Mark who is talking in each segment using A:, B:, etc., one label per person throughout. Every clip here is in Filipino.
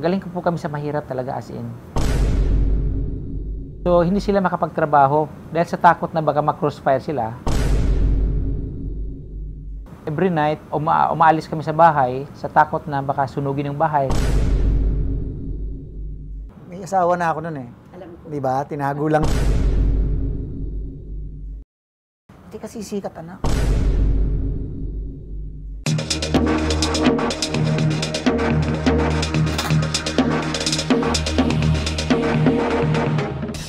A: Galing ko po kami sa mahirap talaga as in. So, hindi sila makapagtrabaho dahil sa takot na baka mag-crossfire sila. Every night, umaalis kami sa bahay sa takot na baka sunugin yung bahay.
B: May asawa na ako nun eh.
C: Alam ko.
B: Di ba? Tinago lang. Hindi kasi sikat, anak.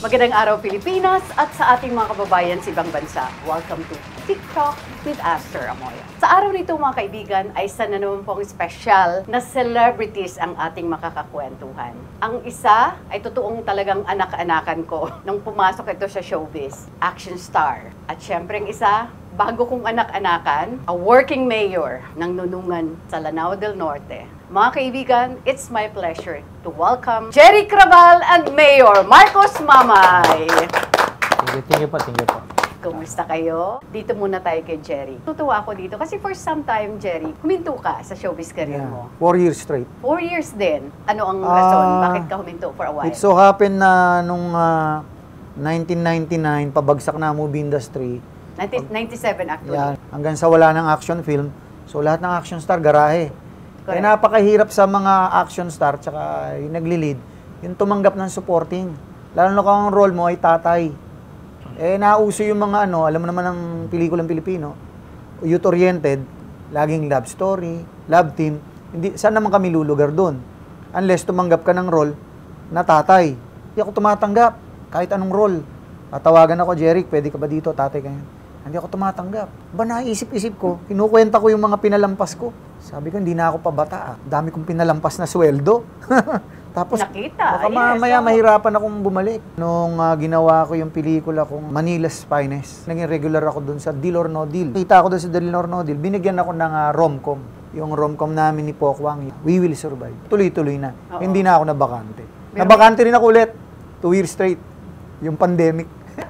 C: Magandang araw Pilipinas at sa ating mga kababayan sa ibang bansa. Welcome to TikTok with Aster Amoya. Sa araw nito mga kaibigan ay isa na naman pong special na celebrities ang ating makakakwentuhan. Ang isa ay totoong talagang anak-anakan ko nung pumasok ito sa showbiz, action star. At syempre ang isa, bago kong anak-anakan, a working mayor ng Nunungan sa Lanao del Norte. Mga kaibigan, it's my pleasure to welcome Jerry Craval and Mayor Marcos Mamay.
A: Thank you po.
C: Kumusta kayo? Dito muna tayo kay Jerry. Tutuwa ako dito kasi for some time, Jerry, huminto ka sa showbiz career mo.
B: 4 years straight.
C: 4 years din. Ano ang rason? Bakit ka huminto for a while?
B: It so happened na nung 1999, pabagsak na ang movie industry.
C: 1997 actually.
B: Yan, hanggang sa wala ng action film. So lahat ng action star, garahe.
C: Correct.
B: Kaya napakahirap sa mga action star, tsaka yung nagli-lead, yung tumanggap ng supporting. Lalo na kung ang role mo ay tatay. Eh, nauso yung mga alam mo naman ang pelikulang Pilipino, youth-oriented, laging love story, love team. Hindi, saan naman kami lulugar doon? Unless tumanggap ka ng role na tatay. Hindi ako tumatanggap, kahit anong role. Tatawagan ako, Jeric, pwede ka ba dito, tatay ka yan? Hindi ako tumatanggap. Ba, naisip-isip ko, kinukwenta ko yung mga pinalampas ko. Sabi ko, hindi na ako pabata. Dami kong pinalampas na sweldo. Tapos,
C: nakita,
B: baka mamaya mahirapan akong bumalik. Nung ginawa ko yung pelikula kong Manila's Finest, naging regular ako dun sa Deal or No Deal. Kita ako dun sa Deal or No Deal, binigyan ako ng rom-com. Yung rom-com namin ni Pokwang, We Will Survive. Tuloy-tuloy na. Hindi na ako nabakante. Nabakante rin ako ulit. 2 years straight. Yung pandemic.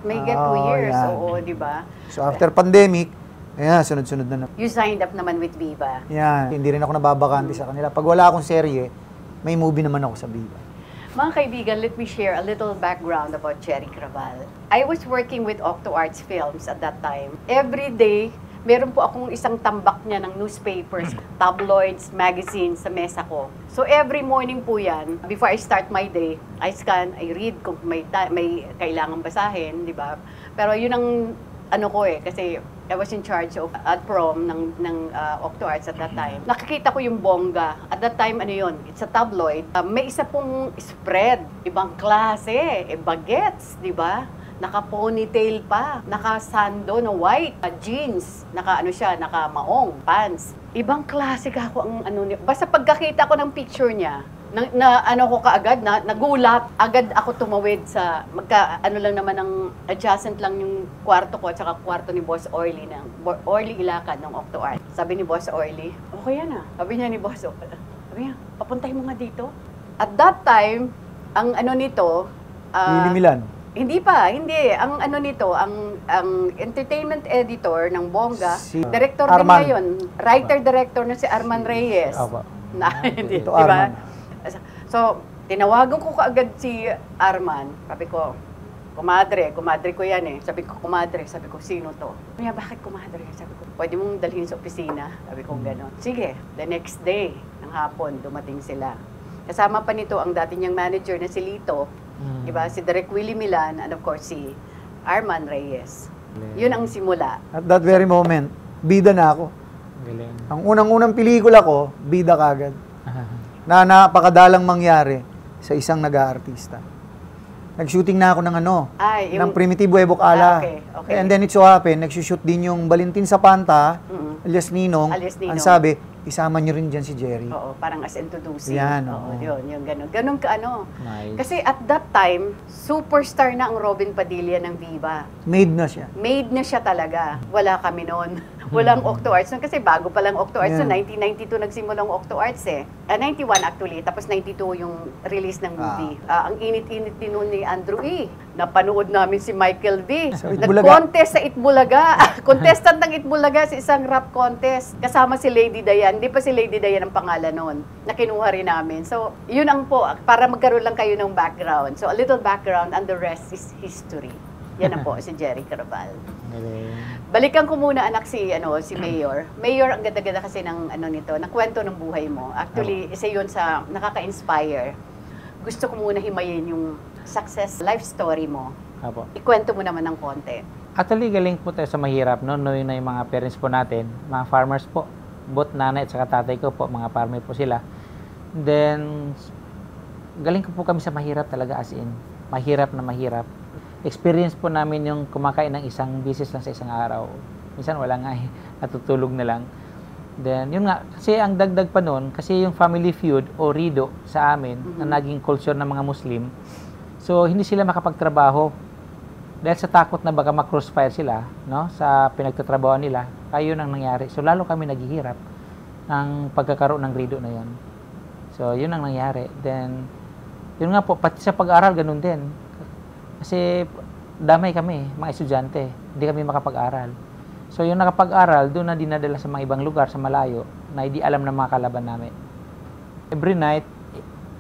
C: May get 2 years,
B: yan.
C: oo, di ba?
B: So after pandemic, ayan, sunod-sunod na.
C: You signed up naman with Viva.
B: Yan, hindi rin ako nababakante sa kanila. Pag wala akong serye, may movie naman ako sa Viva.
C: Mga kaibigan, let me share a little background about Jerry Craval. I was working with Octo Arts Films at that time. Every day, meron po akong isang tambak niya ng newspapers, tabloids, magazines sa mesa ko. So every morning po yan, before I start my day, I scan, I read kung may kailangan basahin, di ba? Pero yun ang ko kasi I was in charge of ad prom ng Octo Arts at that time. Nakikita ko yung bongga. At that time, it's a tabloid. May isa pong spread, ibang klase, bagets, di ba? Naka-ponytail pa, naka-sando na white, jeans, naka-maong, pants. Ibang klase ka ako ang niya. Basta pagkakita ko ng picture niya, nagulat, agad ako tumawid sa, lang naman ang adjacent lang yung kwarto ko at saka kwarto ni Boss Orly, Orly Ilacad ng Octo Art. Sabi ni Boss Orly, okay yan Sabi niya ni Boss Orly, sabi niya, papuntahin mo nga dito. At that time, ang nito,
B: Lili Milan.
C: Hindi pa, hindi. Ang nito, ang entertainment editor ng Bongga,
B: Si
C: director
B: Arman.
C: din ngayon, writer-director na si Arman Reyes. Hindi,
B: Ito,
C: di ba?
B: Arman.
C: So, tinawagan ko kaagad si Arman. Sabi ko, kumadre ko yan Sabi ko, sino to? Kaya, bakit kumadre? Sabi ko, pwede mong dalhin sa opisina. Sabi ko, gano'n. Sige, the next day, ng hapon, dumating sila. Kasama pa nito ang dati niyang manager na si Lito, diba? Si Direk Willie Milan, and of course, si Arman Reyes. Yun ang simula.
B: At that very moment, bida na ako.
A: Galing.
B: Ang unang-unang pelikula ko, bida kagad. Na napakadalang mangyari sa isang nag-aartista. Nag-shooting na ako ng ng Primitivo Ebok Ala.
C: Okay.
B: And then it so happened, nag-shoot din yung Valentin Sapanta, alias Ninong. Ang sabi, isama niyo rin dyan si Jerry.
C: Oo, parang as introducing.
B: Yan,
C: oo.
B: oo.
C: Yun, ganun. Ganun ka
A: Nice.
C: Kasi at that time, superstar na ang Robin Padilla ng Viva.
B: Made na siya.
C: Made na siya talaga. Wala kami noon. Walang Octo Arts nun kasi bago pa lang Octo Arts.
B: Yeah.
C: So 1992 nagsimulang Octo Arts eh. 91 actually, tapos 92 yung release ng movie. Ang init-init din nun ni Andrew E. Napanood namin si Michael V.
B: Sa Itbulaga.
C: Nag-contest sa Itbulaga. Contestant ng Itbulaga sa isang rap contest. Kasama si Lady Diane. Hindi pa si Lady Diane ang pangalan nun. Na kinuha rin namin. So, yun ang po. Para magkaroon lang kayo ng background. So, a little background and the rest is history. Yan ang po si Jerry Crabal. Balikan ko muna anak si Mayor. Mayor, ang ganda-ganda kasi ng nito, ng kwento ng buhay mo. Actually, isa 'yun sa nakaka-inspire. Gusto ko muna himayin yung success life story mo.
A: Apo.
C: Ikwento mo naman ng konti.
A: Actually, galing po tayo sa mahirap, no? Knowing na yung mga parents po natin, mga farmers po. Both nanay at saka tatay ko po, mga farmer po sila. Then, galing ko po kami sa mahirap talaga as in. Mahirap na mahirap. Experience po namin yung kumakain ng isang beses lang sa isang araw. Minsan wala nga eh, natutulog na lang. Then, yun nga, kasi ang dagdag pa noon, kasi yung family feud o rido sa amin, na naging culture ng mga Muslim, so hindi sila makapagtrabaho. Dahil sa takot na baka ma-crossfire sila, no, sa pinagtatrabaho nila, kaya yun ang nangyari. So, lalo kami naghihirap ng pagkakaroon ng rido na yun. So, yun ang nangyari. Then, yun nga po, pati sa pag-aaral, ganun din. Kasi damay kami, mga estudyante. Hindi kami makapag-aral. So, yung nakapag-aral, doon na dinadala sa mga ibang lugar, sa malayo, na hindi alam ng mga kalaban namin. Every night,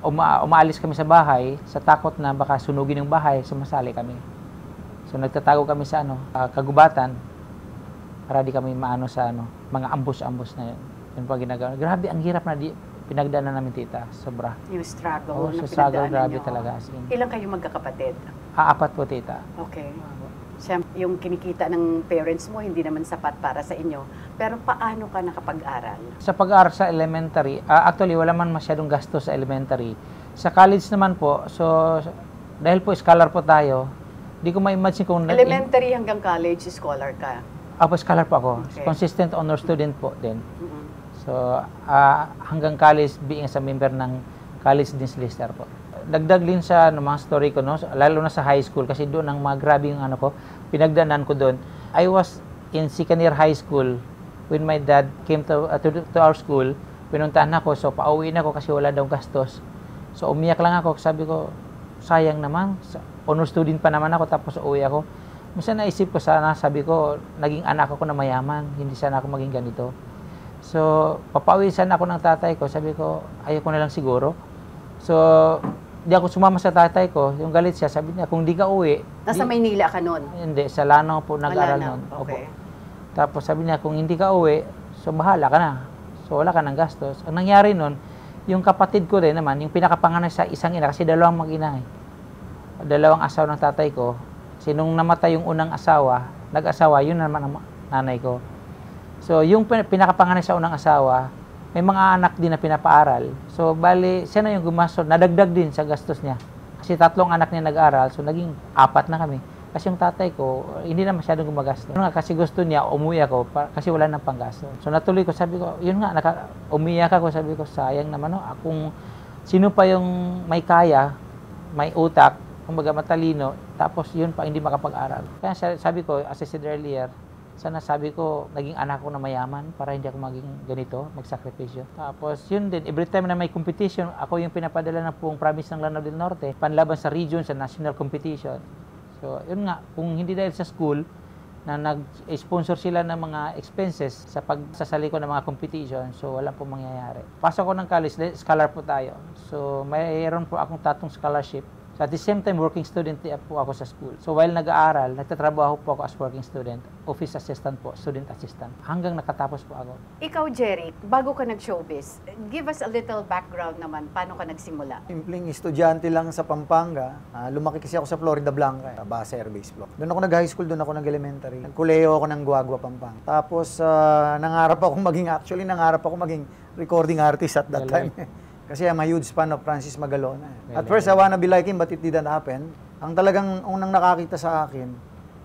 A: umaalis kami sa bahay, sa takot na baka sunugin yung bahay, sumasali kami. So, nagtatago kami sa kagubatan, para di kami maano sa mga ambush-ambush na yun. Yun pa ginagawa. Grabe, ang hirap na pinagdaanan namin, tita. Sobra.
C: Yung struggle na
A: struggle,
C: pinagdaanan
A: grabe
C: nyo.
A: talaga. As in.
C: Ilang kayo magkakapatid?
A: 4 po, tita.
C: Okay. Siyempre, yung kinikita ng parents mo, hindi naman sapat para sa inyo. Pero paano ka nakapag-aral?
A: Sa pag-aaral sa elementary, actually, wala man masyadong gasto sa elementary. Sa college naman po, so, dahil po scholar po tayo, di ko ma-imagine kung...
C: Elementary hanggang college, scholar ka?
A: Scholar po ako.
C: Okay.
A: Consistent honor student po din.
C: Mhm.
A: So, hanggang college, being sa member ng college Dean's Lister po. Dagdag din sa mga story ko, no? Lalo na sa high school, kasi doon ang mga grabe yung pinagdaanan ko doon. I was in second year high school when my dad came to our school. Pinuntahan ako, so pauwi na ako kasi wala daw gastos. So, umiyak lang ako. Sabi ko, sayang naman. Honor student pa naman ako, tapos uwi ako. Minsan naisip ko sana, sabi ko, naging anak ako na mayaman. Hindi sana ako maging ganito. So, papauwi sana ako ng tatay ko. Sabi ko, ayoko na lang siguro. So, di ako sumama sa tatay ko. Yung galit siya, sabi niya, kung di ka uwi...
C: Nasa Maynila ka nun?
A: Hindi, sa Lanao po nag-aral
C: Lanao,
A: nun.
C: okay.
A: Tapos sabi niya, kung hindi ka uwi, so bahala ka na. So, wala ka ng gastos. Ang nangyari nun, yung kapatid ko rin naman, yung pinakapanganay sa isang ina, kasi dalawang mag-ina eh. Dalawang asawa ng tatay ko. Kasi nung namatay yung unang asawa, nag-asawa, yun naman ang nanay ko. So, yung pinakapanganay sa unang asawa, may mga anak din na pinapaaral. So, bali, siya na yung gumastos. Nadagdag din sa gastos niya. Kasi 3 anak niya nag-aral, so naging 4 na kami. Kasi yung tatay ko, hindi na masyadong gumagastos. Kasi gusto niya, umuwi ako, kasi wala nang panggastos. So, natuloy ko, sabi ko, yun nga, umiyak ako, sabi ko, sayang naman, no? Kung sino pa yung may kaya, may utak, kumbaga matalino, tapos yun pa hindi makapag-aral. Kaya sabi ko, as I said earlier, sana sabi ko, naging anak ko na mayaman para hindi ako maging ganito, magsakripisyo. Tapos yun din, every time na may competition, ako yung pinapadala ng buong province ng Lanao del Norte, panlaban sa region, sa national competition. So yun nga, kung hindi dahil sa school, na nag-sponsor sila ng mga expenses sa pagsasali ko ng mga competition, so wala po mangyayari. Pasok ko ng college, scholar po tayo. So mayroon po akong 3 scholarship. So at the same time, working student po ako sa school. So while nag-aaral, nagtatrabaho po ako as working student, office assistant po, student assistant, hanggang nakatapos po ako.
C: Ikaw, Jerry, bago ka nag-showbiz, give us a little background naman, paano ka nagsimula?
B: Simpleng estudyante lang sa Pampanga. Lumaki kasi ako sa Florida Blanca, base Air Base Block. Doon ako nag-high school, doon ako nag-elementary. Nagkuleyo ako ng Guagua, Pampanga. Tapos nangarap ako maging recording artist at that time. Kasi I'm a huge fan of Francis Magalona. At first, I wanna be like him, but it didn't happen. Ang talagang unang nakakita sa akin,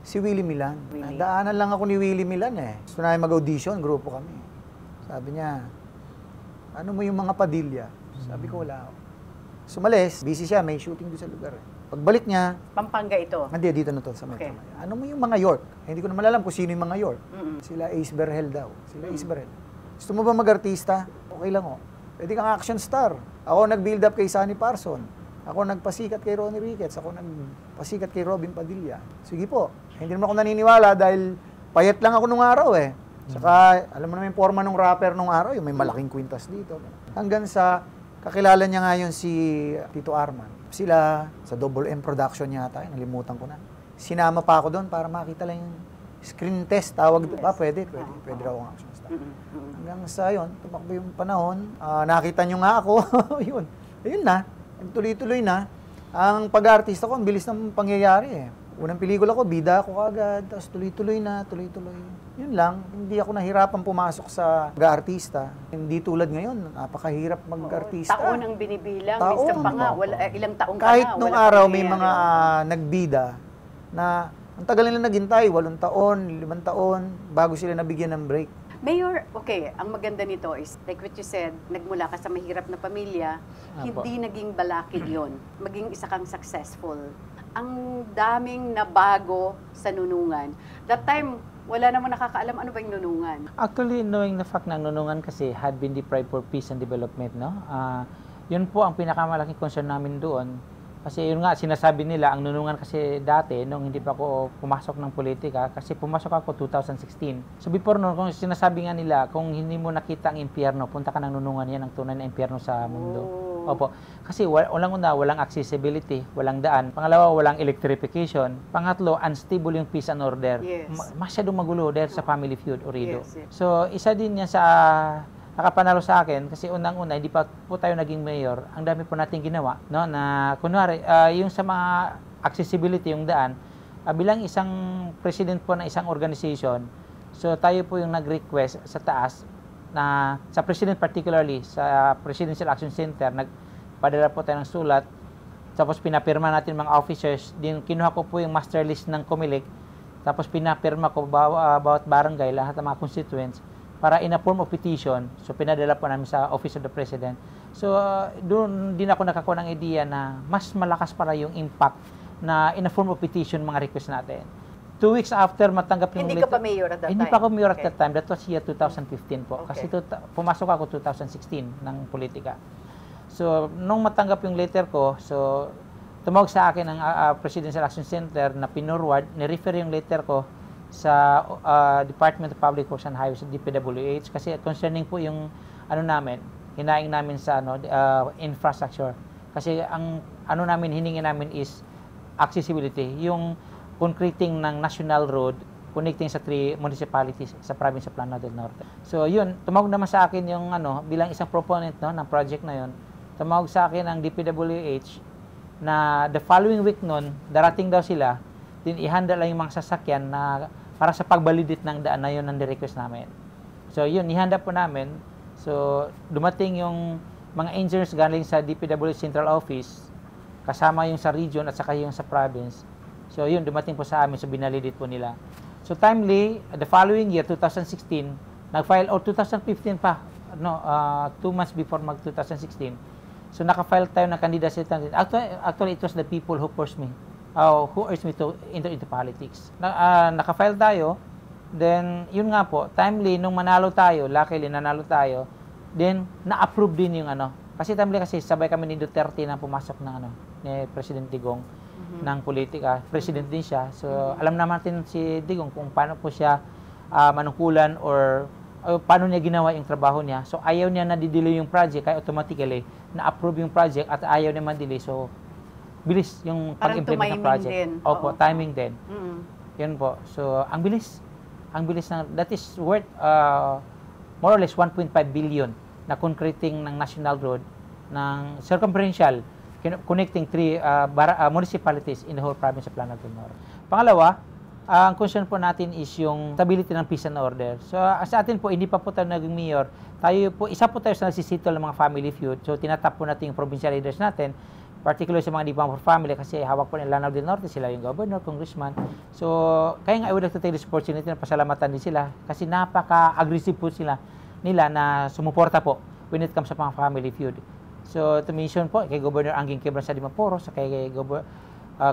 B: si Willie Milan. Daanan lang ako ni Willie Milan eh. Gusto na mag-audition, grupo kami. Sabi niya, ano mo yung mga Padilla? Sabi ko, wala ako. Sumalis, busy siya, may shooting doon sa lugar. Pagbalik niya,
C: Pampanga ito.
B: hindi, dito na to sa Metro
C: Okay.
B: Manila. Ano mo yung mga York? Hindi ko na malalam kung sino yung mga York.
C: Mm-mm.
B: Sila Ace Berhel daw. Sila Ace Berhel. Gusto mo ba mag-artista? Okay lang, oh. Pwede kang action star. Ako nag-build up kay Sonny Parson. Ako nagpasikat kay Ronnie Ricketts. Ako nagpasikat kay Robin Padilla. Sige po. Hindi naman ako naniniwala dahil payat lang ako nung araw eh. Saka, alam mo naman yung forma ng rapper nung araw, yung may malaking kwintas dito. Hanggang sa, kakilala niya nga yun si Tito Arman. Sila, sa Double M Production yata, nalimutan ko na. Sinama pa ako doon para makita lang yung screen test. Tawag, ba, pwede raw akong action star. Hanggang sa yun, tumakbo yung panahon, nakita nyo nga ako, yun. Ayun na, tuloy-tuloy na. Ang pag-artista ko, ang bilis ng pangyayari eh. Unang pelikula ko, bida ako kagad, tapos tuloy-tuloy na, tuloy-tuloy. Yun lang, hindi ako nahirapan pumasok sa pag-artista. Hindi tulad ngayon, napakahirap mag-artista.
C: Taon ang binibilang,
B: Taon.
C: minsan pa nga, ilang taong ka
B: Kahit
C: na,
B: nung
C: wala
B: araw
C: pang
B: may mga
C: nangyayari.
B: nagbida na ang tagal nila naghintay, 8 taon, 5 taon, bago sila nabigyan ng break.
C: Mayor, okay, ang maganda nito is, like what you said, nagmula ka sa mahirap na pamilya,
A: Apo.
C: hindi naging balakid yon, maging isa kang successful. Ang daming nabago sa nunungan. That time, wala namang nakakaalam ano ba yung nunungan.
A: Actually, knowing the fact na ang nunungan kasi had been deprived for peace and development, no? Yun po ang pinakamalaking concern namin doon. Kasi yun nga, sinasabi nila, ang nunungan kasi dati, nung hindi pa ako pumasok ng politika, kasi pumasok ako 2016. So before noon, kung sinasabi nga nila, kung hindi mo nakita ang impyerno, punta ka ng nunungan, yan ang tunay na impyerno sa mundo.
C: Oh.
A: Opo. Kasi walang accessibility, walang daan. Pangalawa, walang electrification. Pangatlo, unstable yung peace and order.
C: Yes.
A: Masyadong magulo dahil sa family feud o rido.
C: Yes, yes.
A: So, isa din yan sa nakapanalo sa akin kasi unang-una, hindi pa po tayo naging mayor. Ang dami po natin ginawa, no? Na kunwari, yung sa mga accessibility, yung daan, bilang isang president po ng isang organization, so tayo po yung nag-request sa taas na sa president particularly, sa Presidential Action Center, nagpadala po tayo ng sulat, tapos pinapirma natin mga officers, din kinuha ko po yung master list ng COMELEC, tapos pinapirma ko bawat barangay, lahat ng mga constituents, para in a form of petition. So pinadala po namin sa Office of the President. So doon din ako nakakuha ng idea na mas malakas para yung impact na in a form of petition mga request natin. 2 weeks after matanggap yung
C: Hindi ka pa mayor at that
A: hindi
C: time?
A: pa ako mayor at
C: Okay.
A: that time. That was year 2015 po.
C: Okay.
A: Kasi pumasok ako 2016 ng politika. So, nung matanggap yung letter ko, so tumawag sa akin ang Presidential Action Center na pinorward, ni-refer yung letter ko sa Department of Public Works and Highways, DPWH, kasi concerning po yung namin, hinaing namin sa infrastructure. Kasi ang namin hiningi namin is accessibility, yung concreting ng national road connecting sa 3 municipalities sa province of Lanao del Norte. So yun, tumawag naman sa akin yung bilang isang proponent ng project na yun. Tumawag sa akin ang DPWH na the following week nun, darating daw sila, din ihanda lang yung mga sasakyan na para sa pagbalidit ng daan na yun ang request namin. So yun, ihanda po namin. So dumating yung mga engineers galing sa DPWH Central Office, kasama yung sa region at saka yung sa province. So yun, dumating po sa amin, so binalidate po nila. So timely, the following year, 2016, nag-file, or 2015 pa, 2 months before mag-2016. So naka-file tayo ng candidacy. Actually, it was the people who forced me, who urged me to enter into politics. Naka-file tayo, then yun nga po, timely, nung manalo tayo, luckily nanalo tayo, then na-approve din yung kasi timely kasi sabay kami ni Duterte na pumasok ng ni President Digong ng politika. President din siya. So, alam naman natin si Digong kung paano po siya manungkulan or paano niya ginawa yung trabaho niya. So, ayaw niya na didelay yung project, kaya automatically na-approve yung project at ayaw niya man-delay. So, bilis yung
C: Parang
A: pag-implement ng project.
C: din.
A: Opo,
C: Oo.
A: timing din.
C: Mm-mm.
A: Yun po. So, ang bilis. Ang bilis na, that is worth more or less 1.5 billion na concreting ng national road ng circumferential connecting 3 municipalities in the whole province of Lanao del Norte. Pangalawa, ang concern po natin is yung stability ng peace and order. So, sa atin po, hindi pa po tayo naging mayor. Tayo po, isa po tayo sa nagsisitol ng mga family feud. So, tinatap po natin yung provincial leaders natin, particularly sa mga di pa family kasi hawak po ng Lanao del Norte, sila yung governor, congressman. So, kaya nga I would like to take this opportunity na pasalamatan din sila kasi napaka-aggressive po nila na sumuporta po when it comes sa mga family feud. So, to mention po, kay Governor Anging Quebra sa Dimapuro, sa kay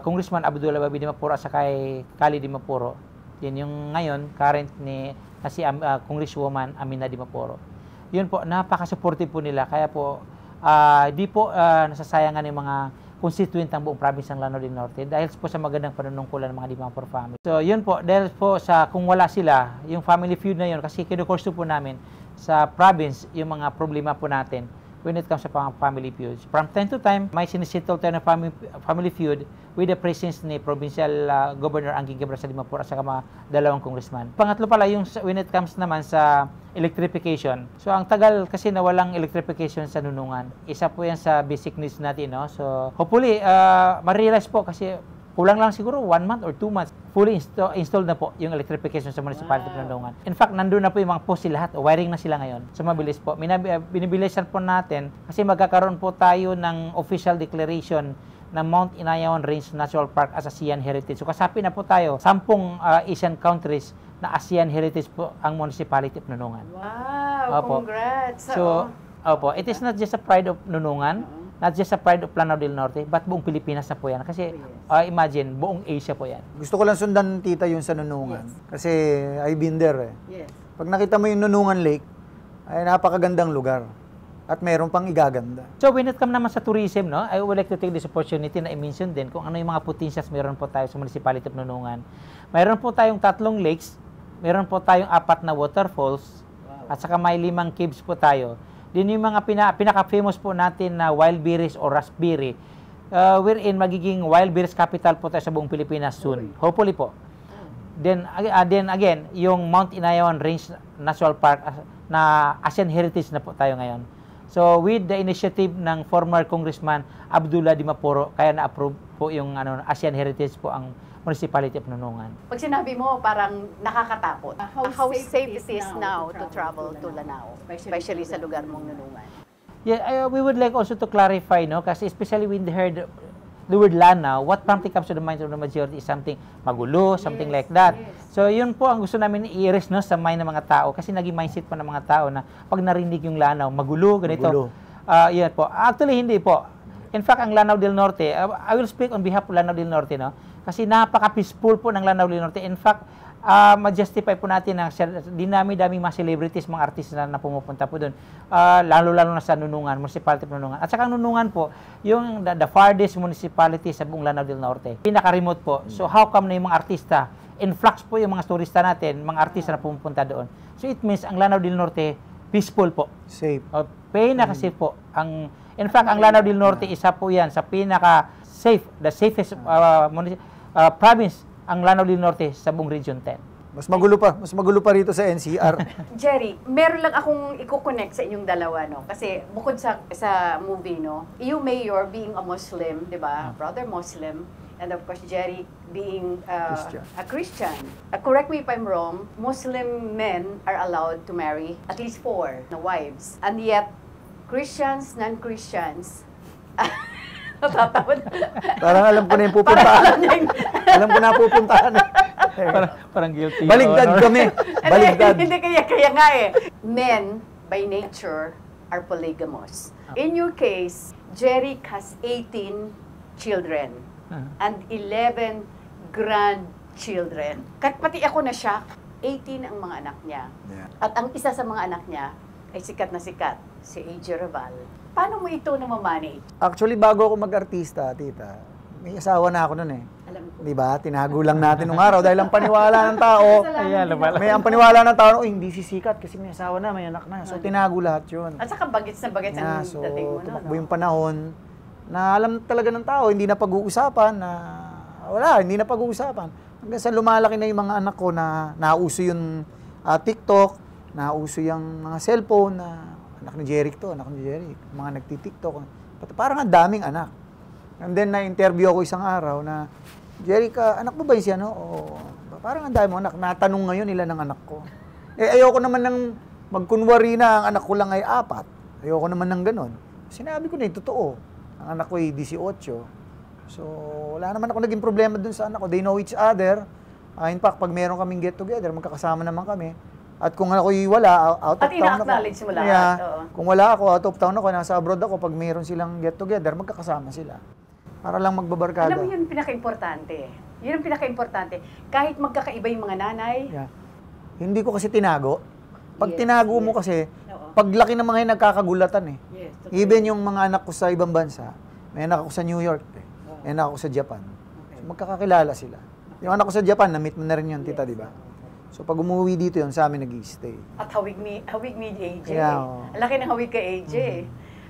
A: Congressman Abdullah Babi Dimapuro, sa kay Kali Dimapuro. Yun yung ngayon, current na si Congresswoman Amina Dimapuro. Yun po, napaka-supportive po nila. Kaya po, di po nasasayangan yung mga constituent ng buong province ng Lanao del Norte dahil po sa magandang panunungkulan ng mga Dimapuro family. So, yun po, dahil po sa kung wala sila, yung family feud na yun, kasi kinukurso po namin sa province yung mga problema po natin when it comes sa family feuds. From time to time, may sinisettle tayo ng family feud with the presence ni Provincial Governor Anging Quebra sa Dimapuro at saka mga dalawang congressman. Pangatlo pala, yung when it comes naman sa electrification. So, ang tagal kasi na walang electrification sa Nunungan. Isa po yan sa basic needs natin, no? So, hopefully, ma-realize po kasi kulang lang siguro 1 month or 2 months. Fully installed na po yung electrification sa municipality ng Nunungan. In fact, nandun na po yung mga post lahat. Wiring na sila ngayon. So, mabilis po. Binibilisan po natin kasi magkakaroon po tayo ng official declaration ng Mount Inayawan Range National Park as ASEAN Heritage. So, kasapi na po tayo 10 Asian countries na ASEAN Heritage po ang municipality of Nunungan.
C: Wow,
A: Opo.
C: congrats.
A: So, opo, it is not just a pride of Nunungan, not just a pride of Lanao del Norte, but buong Pilipinas na po yan. Kasi, imagine, buong Asia po yan.
B: Gusto ko lang sundan, tita, yung sa Nunungan. Kasi I've been there eh.
C: Yes.
B: Pag nakita mo yung Nunungan Lake, ay napakagandang lugar. At mayroon pang igaganda.
A: So, when it comes naman sa tourism, no, I would like to take this opportunity na i-mention din kung ano yung mga potentials meron po tayo sa municipality of Nunungan. Mayroon po tayong 3 lakes, mayroon po tayong 4 na waterfalls, at saka may 5 caves po tayo. Din yung mga pinaka-famous po natin na wild berries or raspberry, wherein magiging wild berries capital po tayo sa buong Pilipinas soon. Hopefully po. Then again, yung Mount Inayawan Range National Park na ASEAN Heritage na po tayo ngayon. So, with the initiative ng former Congressman Abdullah Dimapuro, kaya na-approve po yung ASEAN Heritage po ang municipality of Nunungan.
C: Pag sinabi mo, parang nakakatakot. How safe it is now to travel to Lanao, especially sa lugar mong Nunungan?
A: Yeah, we would like also to clarify, no, kasi especially when they heard the word Lanao, what promptly comes to the mind of the majority is something magulo, something like that. So, yun po ang gusto namin i-erase, no, sa mind ng mga tao kasi naging mindset po ng mga tao na pag narinig yung Lanao, magulo, ganito.
B: Magulo.
A: Yan po. Actually, hindi po. In fact, ang Lanao del Norte, I will speak on behalf of Lanao del Norte, no, kasi napaka-peaceful po ng Lanao del Norte. In fact, ma-justify po natin na dinami-daming mga celebrities, mga artist na pumupunta po doon. Lalo-lalo na sa Nunungan, municipality of Nunungan. At saka Nunungan po, yung the farthest municipality sa buong Lanao del Norte. Pinaka-remote po. So how come na yung mga artista, influx po yung mga turista natin, mga artista na pumupunta doon. So it means ang Lanao del Norte, peaceful po.
B: Safe.
A: Pinaka-safe po. In fact, ang Lanao del Norte, isa po yan sa pinaka-safe, the safest province ang Lanao del Norte sa buong Region 10.
B: Mas magulo pa rito sa NCR.
C: Jerry, meron lang akong i-connect sa inyong dalawa, no? Kasi bukod sa movie, no? You, Mayor, being a Muslim, di ba? Brother Muslim. And of course, Jerry being a Christian. Correct me if I'm wrong, Muslim men are allowed to marry at least 4 na wives. And yet, Christians, non-Christians, natatawad.
B: Parang alam ko na yung pupuntahan. Alam ko na pupuntahan.
A: Parang guilty.
B: Baligtad kami. Baligtad.
C: Hindi kaya nga eh. Men, by nature, are polygamous. In your case, Jerry has 18 children and 11 grandchildren. Pati ako na shock, 18 ang mga anak niya.
B: Yeah.
C: At ang isa sa mga anak niya ay sikat na sikat, si AJ Raval. Paano mo ito na mamanage?
B: Actually, bago ako mag-artista, tita, may asawa na ako nun eh.
C: Alam ko.
B: Di ba? Tinago lang natin nung araw dahil ang paniwala ng tao, ang paniwala ng tao, hindi sisikat kasi may asawa na, may anak na. So, tinago lahat yun.
C: At saka bagets na bagets ang
B: So,
C: dating mo,
B: tumakbo
C: no?
B: yung panahon na alam talaga ng tao, hindi na pag-uusapan na hindi na pag-uusapan. Hanggang sa lumalaki na yung mga anak ko na nauso yung TikTok, nauso yung mga cellphone na anak ni Jeric to, anak ni Jeric, mga nagti-TikTok. Parang ang daming anak. And then, na-interview ako isang araw na, Jeric, anak mo ba yung siya, no? O, parang ang dami mo anak. Natanong ngayon ilan ng anak ko. Ayoko naman ng magkunwari na ang anak ko lang ay 4. Ayoko naman ng ganon. Sinabi ko na yung totoo. Ang anak ko ay 18. So, wala naman ako naging problema dun sa anak ko. They know each other. In fact, pag meron kaming get-together, magkakasama naman kami. At kung ako'y wala, out of
C: At
B: town ako.
C: ina-acknowledge mo lahat,
B: Yeah.
C: oo.
B: Kung wala ako, out of town ako, nasa abroad ako, pag mayroon silang get together, magkakasama sila. Para lang magbabarkada.
C: Alam mo yun pinaka-importante. Yun ang pinaka-importante. Kahit magkakaiba yung mga nanay,
B: Yeah. Hindi ko kasi tinago. Pag
C: Yes,
B: tinago mo
C: yes.
B: kasi,
C: Oo.
B: paglaki ng mga yun, nagkakagulatan eh.
C: Yes, totoo.
B: Even yung mga anak ko sa ibang bansa, may anak ako sa New York, may anak ako sa Japan. So, magkakakilala sila. Yung anak ko sa Japan, na-meet mo na rin yun, tita, di ba? So pag umuwi dito yun, sa amin nag-i-stay.
C: At hawig ni AJ.
B: Yeah, oo.
C: Ang laki ng hawig kay AJ.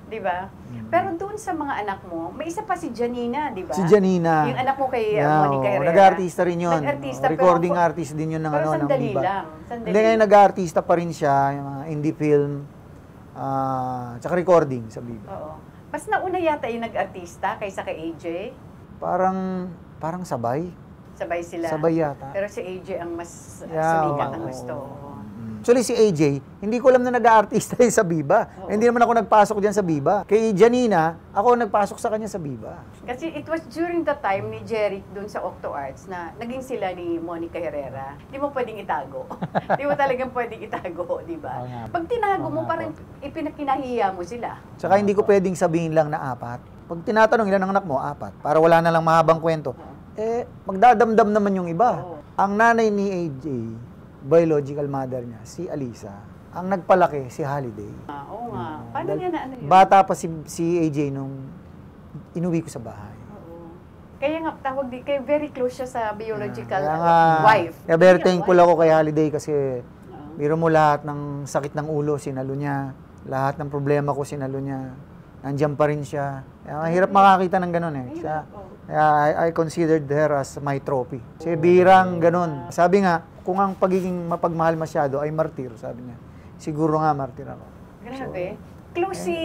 C: Di ba? Pero doon sa mga anak mo, may isa pa si Janina, di ba?
B: Si Janina.
C: Yung anak mo kay
B: Yeah,
C: Monica
B: oo.
C: Herrera.
B: Nag-artista rin yun.
C: Nag-artista.
B: Recording artist din yun ng,
C: pero
B: ng
C: sandali
B: Viva.
C: lang. Sandali.
B: Hindi, ngayon nag-artista pa rin siya, yung mga indie film, tsaka recording sa Viva.
C: Oo. Mas nauna yata yung nag-artista kaysa kay AJ.
B: Parang sabay.
C: Sabay sila.
B: Sabay yata.
C: Pero si AJ ang mas
B: Yeah,
C: sumikat ang
B: oo.
C: gusto.
B: Actually, si AJ, hindi ko alam na nag-aartista yun sa Viva.
C: Oo.
B: Hindi naman ako nagpasok diyan sa Viva. Kay Janina, ako nagpasok sa kanya sa Viva.
C: Kasi it was during the time ni Jeric dun sa Octo Arts na naging sila ni Monica Herrera. Di mo pwedeng itago. Di mo talagang pwedeng itago, di ba?
A: Oo nga.
C: Pag tinago
A: Oo
C: mo,
A: nga
C: parang ipinakinahiya mo sila.
B: Tsaka hindi ko pwedeng sabihin lang na 4. Pag tinatanong ilan ang anak mo, 4. Para wala na lang mahabang kwento. Magdadamdam naman yung iba.
C: Oo.
B: Ang nanay ni AJ, biological mother niya, si Alisa. Ang nagpalaki, si Holiday.
C: Oo nga. Paano niya na ano yun?
B: Bata pa si AJ nung inuwi ko sa bahay.
C: Oo. Kaya nga, tawag di, kaya very close siya sa biological
B: Kaya nga,
C: wife.
B: Kaya very
C: Hindi,
B: thankful
C: wife.
B: ako kay Holiday kasi
C: Oo.
B: biro mo lahat ng sakit ng ulo, sinalo niya. Lahat ng problema ko, sinalo niya. Nandiyan pa rin siya. Kaya hirap makakita ng ganun eh. Siya,
C: Oo.
B: kaya I considered her as my trophy. Kasi birang ganun. Sabi nga, kung ang pagiging mapagmahal masyado ay martir, sabi niya. Siguro nga martir ako.
C: Grabe. Close si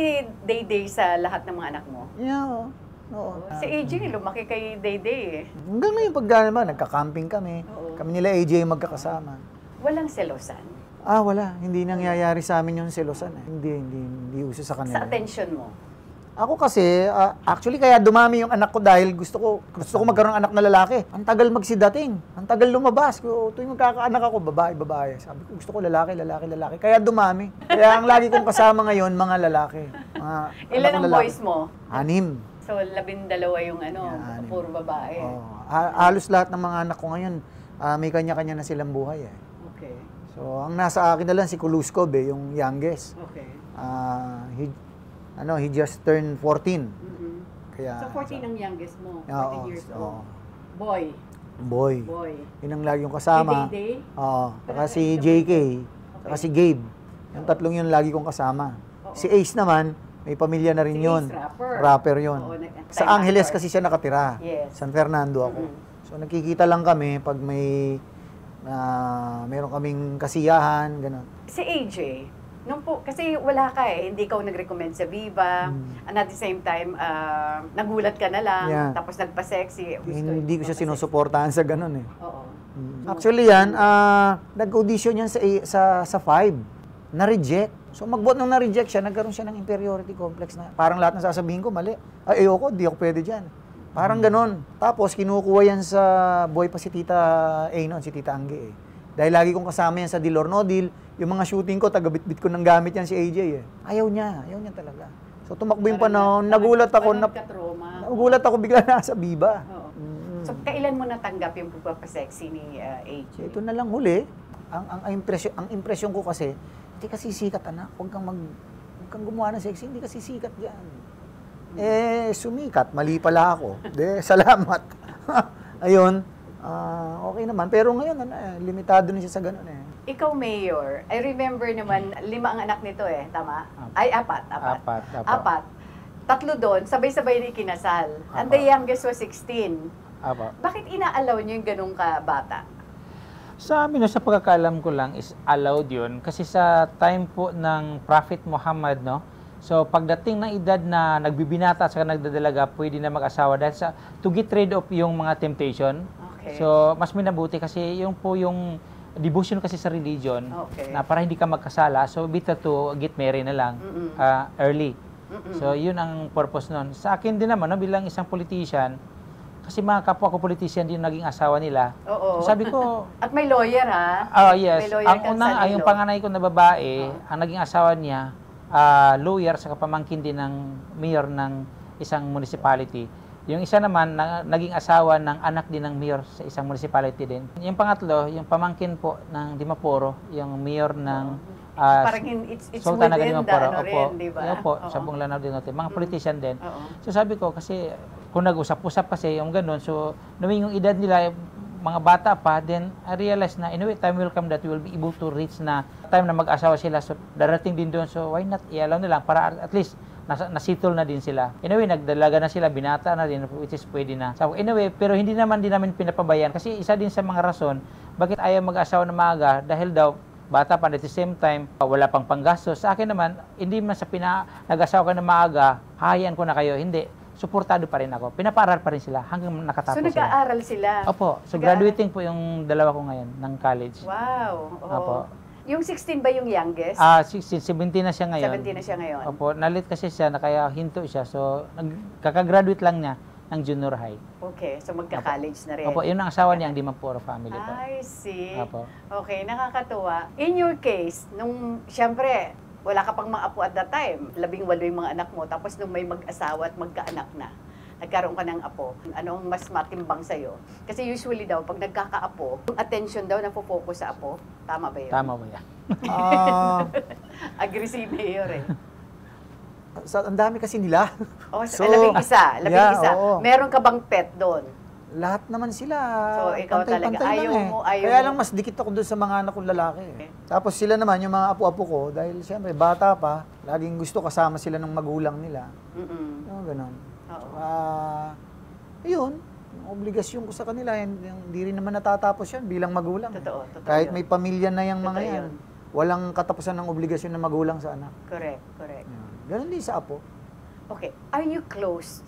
C: Dayday sa lahat ng mga anak mo.
B: Yeah, oo.
C: Si AJ, lumaki kay Dayday eh.
B: Hanggang ngayon pag naman, nagka-camping kami.
C: Oo.
B: Kami nila AJ yung magkakasama.
C: Walang selosan.
B: Wala. Hindi nangyayari sa amin yung selosan. Hindi uso sa kanila.
C: Sa attention mo.
B: Ako kasi, actually kaya dumami yung anak ko dahil gusto ko magkaroon ng anak na lalaki. Ang tagal magsidating. Ang tagal lumabas. Tuwing magkakaanak ako, babae. Sabi ko, gusto ko lalaki. Kaya dumami. Kaya ang lagi kong kasama ngayon, mga lalaki.
C: Ilan ang boys mo?
B: 6.
C: So, 12 yung
B: Yan,
C: puro babae.
B: Halos lahat ng mga anak ko ngayon, may kanya-kanya na silang buhay eh.
C: Okay.
B: So, ang nasa akin na lang si Kuluskov yung youngest.
C: Okay.
B: He just turned 14.
C: Mhm.
B: Kaya,
C: So, 14 ang youngest mo. 14
B: Oo,
C: years
B: oo.
C: old. Boy.
B: Boy.
C: Boy.
B: Yun ang lagi yung kasama.
C: Si Dayday?
B: Oo. Saka si JK. Saka si Gabe. Yung tatlong yun lagi kong kasama. Si Ace naman, may pamilya na rin
C: Si
B: yun.
C: Ace, rapper.
B: Rapper yun.
C: Oo,
B: Sa
C: time
B: Angeles
C: actor.
B: kasi siya nakatira.
C: Yes.
B: San Fernando ako.
C: Mhm.
B: So nakikita lang kami pag may meron kaming kasiyahan, gano'n.
C: Si AJ, kasi wala ka hindi ka nag-recommend sa Viva, and at the same time, nagulat ka na lang,
B: Yeah.
C: tapos nagpa-sexy.
B: Hindi ko siya sinusuportahan sa gano'n eh.
C: Oo.
B: Actually yan, nag-audition yan sa 5. Na-reject. So magbuot nung na-reject siya, nagkaroon siya ng inferiority complex na parang lahat ng sasabihin ko, mali. Ayoko, di ako pwede dyan. Parang ganon. Tapos kinukuha yan sa boy pa si Tita A noon, si Tita Angge eh. Dahil lagi kong kasama yan sa Deal or No Deal, yung mga shooting ko, taga-bit-bit ko ng gamit yan si AJ eh. Ayaw niya talaga. So tumakbo yung panahon, nagulat ako bigla nasa Viva.
C: Oo. So kailan mo natanggap yung pagpapasexy ni AJ?
B: Ito na lang huli. Ang impresyon ko kasi, hindi kasi sikat anak. Huwag kang gumawa ng sexy, hindi kasi sikat yan. Sumikat. Mali pala ako. Salamat. Ayun. Okay naman. Pero ngayon, limitado na siya sa ganun eh.
C: Ikaw, Mayor, I remember naman, 5 ang anak nito tama? Ay, 4. 4. 3 doon, sabay-sabay na ikinasal. And the youngest was 16. Bakit inaalaw niyo yung ganung kabata?
A: Sa amin, sa pagkakalam ko lang, is allowed yun. Kasi sa time po ng Prophet Muhammad, so pagdating ng edad na nagbibinata at saka nagdadalaga, pwede na mag-asawa dahil to get rid of yung mga temptation.
C: Okay.
A: So, mas minabuti kasi yung devotion kasi sa religion,
C: Okay.
A: na para hindi ka magkasala, so better to get married na lang early. So, yun ang purpose nun. Sa akin din naman, bilang isang politician, Kasi mga kapwa ko politician din yung naging asawa nila.
C: Oo.
A: So sabi ko,
C: At may lawyer, ha?
A: yes.
C: May lawyer
A: Ang
C: kang
A: unang,
C: sarili.
A: yung panganay ko na babae, ang naging asawa niya, lawyer sa kapamangkin din ng mayor ng isang municipality. Yung isa naman, naging asawa ng anak din ng mayor sa isang municipality din. Yung pangatlo, yung pamangkin po ng Dimaporo, yung mayor ng
C: Parang it's
A: Sultan
C: within the ano
A: Opo,
C: rin, di ba?
A: yun po,
C: Oo.
A: sa buong Lanao din natin. Mga politician din.
C: Oo.
A: So sabi ko, kasi kung nag-usap-usap kasi yung ganun, so knowing yung edad nila, mga bata pa, then I realized na anyway, time will come that we will be able to reach na time na mag-asawa sila. So darating din doon, so why not i-allow nila para at least nasettle na din sila. Anyway, nagdalaga na sila, binata na din, which is pwede na. So anyway, pero hindi naman din namin pinapabayan kasi isa din sa mga rason, bakit ayaw mag-asawa na maaga, dahil daw, bata pa, at the same time, wala pang panggastos. Sa akin naman, hindi man sa nag-asawa ka na maaga, hayaan ko na kayo. Hindi. Suportado pa rin ako. Pinapaaral pa rin sila hanggang nakatapos
C: So,
A: sila.
C: nag-aaral sila?
A: Opo. So, graduating po yung dalawa ko ngayon ng college.
C: Wow. Oo.
A: Opo.
C: Yung 16 ba yung youngest?
A: 17 na siya ngayon.
C: 17 na siya ngayon?
A: Opo. Nalit kasi siya, kaya hinto siya. So, kakagraduate lang niya ng junior high.
C: Okay. So, magka-college na rin?
A: Opo. Yun ang asawa niya, ang Dimaporo family po.
C: I see.
A: Opo.
C: Okay, nakakatuwa. In your case, nung, siyempre, wala ka pang mga apo at that time, 18 yung mga anak mo, tapos nung may mag-asawa at magkaanak na, nagkaroon ka ng apo, anong mas matimbang sa'yo? Kasi usually daw, pag nagkakaapo, yung attention daw na focus sa apo. Tama ba yun?
A: Tama ba yan?
C: Aggressive mayor eh.
B: Ang dami kasi nila.
C: Oh,
B: So,
C: labing isa.
B: oo.
C: Meron ka bang pet doon?
B: Lahat naman sila.
C: So, ikaw talaga,
B: Pantay-pantay
C: ayaw
B: lang
C: mo,
B: Kaya lang mas dikit ako doon sa mga anak kong lalaki.
C: Okay.
B: Tapos sila naman, yung mga apo-apo ko, dahil siyempre bata pa, laging gusto kasama sila ng magulang nila.
C: Mm-mm.
B: Yung ganun.
C: Oo.
B: Yun, yung obligasyon ko sa kanila, hindi rin naman natatapos yan bilang magulang.
C: Totoo
B: Kahit
C: yun.
B: may pamilya na yung mga
C: Totoo
B: yan,
C: yun.
B: walang katapusan ng obligasyon ng magulang sa anak.
C: Correct.
B: Yan. Ganun din sa apo.
C: Okay. Are you close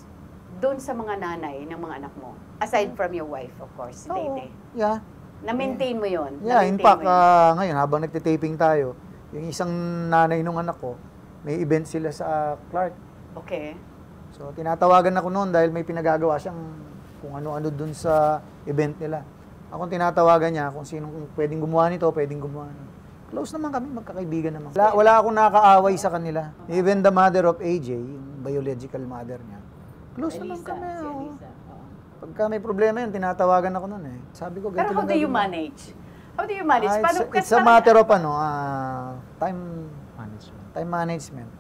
C: doon sa mga nanay ng mga anak mo? Aside from your wife, of course, si Tete.
B: Yeah.
C: Na-maintain mo yun?
B: Yeah, in
C: Na-maintain
B: fact,
C: mo yun?
B: ngayon habang nagte-taping tayo, yung isang nanay nung anak ko, may event sila sa Clark.
C: Okay.
B: So, tinatawagan ako noon dahil may pinagagawa siyang kung ano-ano dun sa event nila. Ako tinatawagan niya kung sino kung pwedeng gumawa nito, pwedeng gumawa nito. Close naman kami, magkakaibigan naman. Wala akong nakaaway sa kanila. Even the mother of AJ, yung biological mother niya, close naman kami.
C: Si
B: oh.
C: Elisa. Oo.
B: Pagka may problema yun, tinatawagan ako noon eh. Sabi ko,
C: Pero
B: ganito
C: how
B: lang
C: do you
B: gagawin mo.
C: manage? How do you manage?
B: It's a matter of time
A: Management.
B: management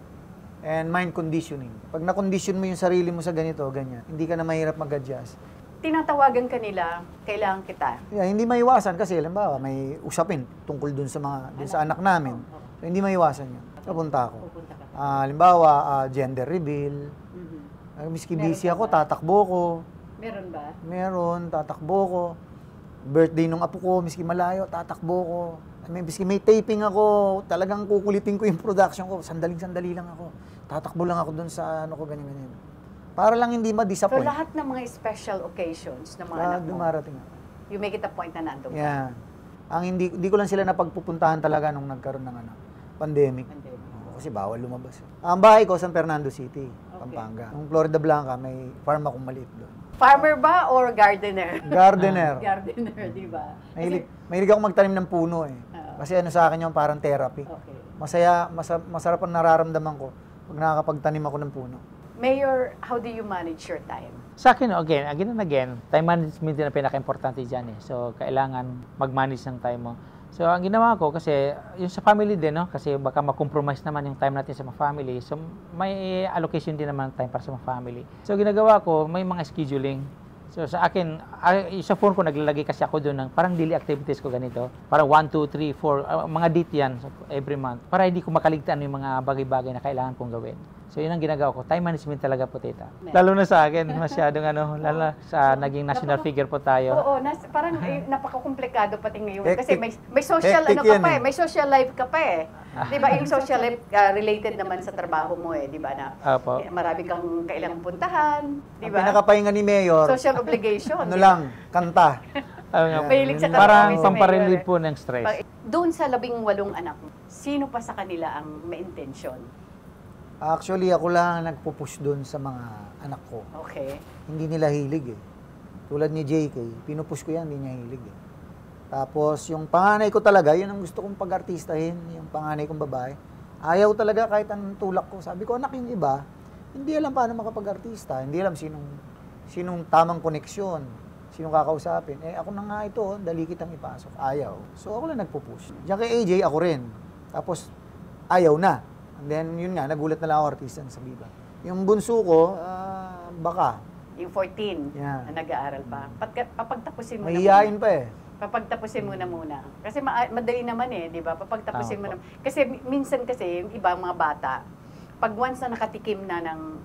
B: and mind conditioning. Pag na-condition mo yung sarili mo sa ganito, ganyan, hindi ka na mahirap mag-adjust.
C: Tinatawagan ka nila, kailangan kita.
B: Yeah, hindi maiwasan kasi halimbawa may usapin tungkol dun sa anak namin. So, hindi maiwasan yun. Pupunta ako.
C: Pupunta ka.
B: Halimbawa, gender reveal.
C: Mhm.
B: Miski
C: Meron
B: busy
C: ka
B: ako,
C: ba?
B: tatakbo ko.
C: Meron ba?
B: Meron, tatakbo ko. Birthday nung apo ko, miski malayo, tatakbo ko. Miski may taping ako, talagang kukulitin ko yung production ko. Sandaling-sandali lang ako. Tatakbo lang ako dun sa ganyan-ganyan. Para lang hindi
C: So
B: ma-disappoint.
C: lahat ng mga special occasions ng mga anak mo,
B: Dumarating ako.
C: you make it a point na nandun ka.
B: Yeah. Ang hindi ko lang sila napagpupuntahan talaga nung nagkaroon ng pandemic. Kasi bawal lumabas. Ang bahay ko San Fernando City, Pampanga. Yung Florida Blanca, may farm akong maliit doon.
C: Farmer ba or gardener?
B: Gardener.
C: Gardener, di ba?
B: Mahilig ako magtanim ng puno eh.
C: Oo.
B: Kasi sa akin yung parang therapy.
C: Okay.
B: Masarap ang nararamdaman ko pag nakakapagtanim ako ng puno.
C: Mayor, how do you manage your time?
A: Sa akin, again and again, time management din ang pinaka-importante dyan eh. So, kailangan mag-manage ng time mo. So, ang ginawa ko, kasi yung sa family din, no? Kasi baka ma-compromise naman yung time natin sa mga family. So, may allocation din naman time para sa mga family. So, ginagawa ko, may mga scheduling. So, sa akin, sa phone ko, naglalagay kasi ako doon ng parang daily activities ko ganito. Parang 1, 2, 3, 4, mga date yan every month. Para hindi ko makaligtaan yung mga bagay-bagay na kailangan kong gawin. So, yun ang ginagawa ko. Time management talaga po, tita. Lalo na sa akin, masyadong lalo na sa naging national figure po tayo.
C: Oo, parang napaka-komplikado pati ngayon.
B: Hectic.
C: Kasi may social
B: Hectic
C: ano ka
B: yan
C: pa
B: eh.
C: may social life ka pa eh. 'Di ba? Yung social life related naman sa trabaho mo eh, 'di ba na?
A: Opo.
C: Marami kang kailangang puntahan, 'di
B: Ang
C: ba?
B: pinakapahinga ni Mayor,
C: Social obligation.
B: ano
C: di ba?
B: lang, kanta.
C: Mahilig sa
A: Parang
C: karaoke si
A: pamparelieve
C: Mayor,
A: po ng stress.
C: Doon sa 18 anak mo, sino pa sa kanila ang may intention?
B: Actually, ako lang ang nagpo-push doon sa mga anak ko.
C: Okay.
B: Hindi nila hilig eh. tulad ni JK, pinupush ko yan, hindi niya hilig eh. Tapos, yung panganay ko talaga, yun ang gusto kong pag-artistahin, yung panganay kong babae. Ayaw talaga kahit anong tulak ko. Sabi ko, anak, yung iba, hindi alam paano makapag-artista, hindi alam sinong tamang koneksyon, sinong kakausapin. Eh, ako na nga ito, dali kitang ipasok. Ayaw. So, ako lang nagpo-push. Diyan kay AJ, ako rin. Tapos, ayaw na. And then, yun nga, nagulat na lang ako artista sa Viva. Yung bunso ko, baka.
C: Yung 14
B: Yeah.
C: na nag-aaral pa. Papagtapusin mo na
B: Mahihain pa eh.
C: Papagtapusin mo na muna. Kasi madali naman eh, di ba? Papagtapusin mo
A: Tama
C: na. Kasi minsan kasi, yung ibang mga bata, pag once na nakatikim na ng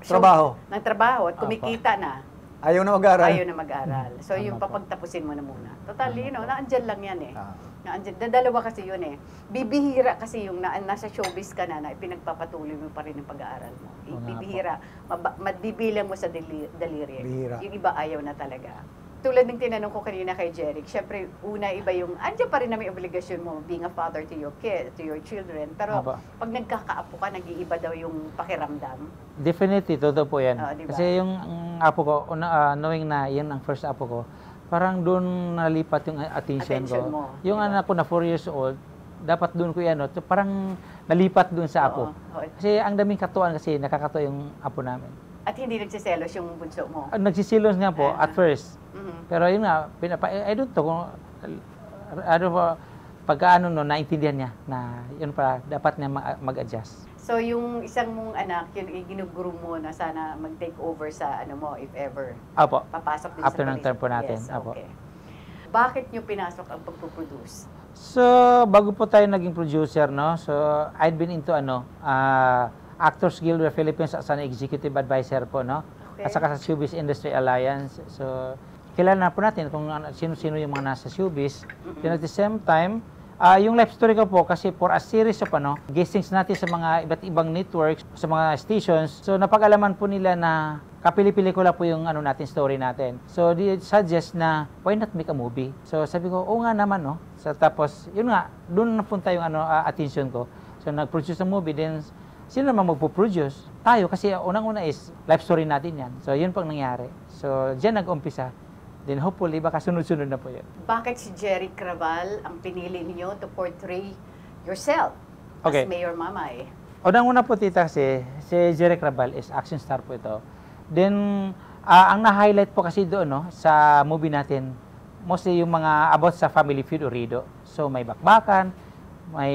C: trabaho at kumikita na,
B: Ayaw na mag-aral.
C: ayaw na mag-aral. So,
A: Tama
C: yung
A: po.
C: papagtapusin mo na muna. Total, naandyan lang yan eh.
B: Ah.
C: Dalawa kasi yun eh. Bibihira kasi yung nasa showbiz ka na pinagpapatuloy mo pa rin yung pag-aaral mo.
A: Oo nga
C: Bibihira. Mabibilang mo sa daliri.
B: Bihira.
C: Yung iba ayaw na talaga. Tulad ng tinanong ko kanina kay Jeric, syempre, una iba yung, andyan pa rin na may obligasyon mo being a father to your kids, to your children. Pero
A: Aba.
C: pag nagkakaapo ka, nag-iiba daw yung pakiramdam.
A: Definitely, totoo po yan.
C: Oo, diba?
A: Kasi yung apo ko, knowing na yun ang first apo ko, parang doon nalipat yung attention
C: Attention
A: ko.
C: mo,
A: Yung
C: diba?
A: anak ko na 4 years old, dapat doon ko yan, so parang nalipat doon sa apo.
C: Oo.
A: Kasi ang daming katuan kasi nakakatuwa yung apo namin.
C: At hindi nagsiselos yung bunso mo.
A: Nagsisilos nga po at first.
C: Mhm.
A: Pero yun nga, I don't know kung ano ba, pagkaano no, naintindihan niya na yun pa, dapat niya mag-adjust.
C: So, yung isang mong anak, yun ginuguro mo na sana mag-take over sa ano mo, if ever.
A: Apo.
C: Papasok din
A: After
C: sa
A: ng term po natin.
C: Yes,
A: Apo.
C: okay. Bakit nyo pinasok ang pagpuproduce?
A: So, bago po tayo naging producer, no? So, I'd been into Actors Guild of the Philippines as an executive advisor po, no?
C: Okay.
A: At saka sa Showbiz Industry Alliance. So, kilala na po natin kung sino-sino yung mga nasa showbiz. Then at the same time, yung life story ko po, kasi for a series of guestings natin sa mga iba't ibang networks, sa mga stations, so napag-alaman po nila na kapili-pelikula po yung natin, story natin. So, they suggest na, why not make a movie? So, sabi ko, oo nga naman, no? So, tapos, yun nga, doon napunta yung attention ko. So, nag-produce ng movie, then, sino naman magpo-produce? Tayo, kasi unang-una is, life story natin yan. So, yun pang nangyari. So, diyan nag-umpisa. Then, hopefully, baka sunod-sunod na po yun.
C: Bakit si Jeric Raval ang pinili niyo to portray yourself
A: Okay.
C: as Mayor Mamay?
A: Unang-una po, tita, kasi si Jeric Raval is action star po ito. Then, ang na-highlight po kasi doon, no, sa movie natin, mostly yung mga about sa Family Feud Urido. So, may bakbakan, may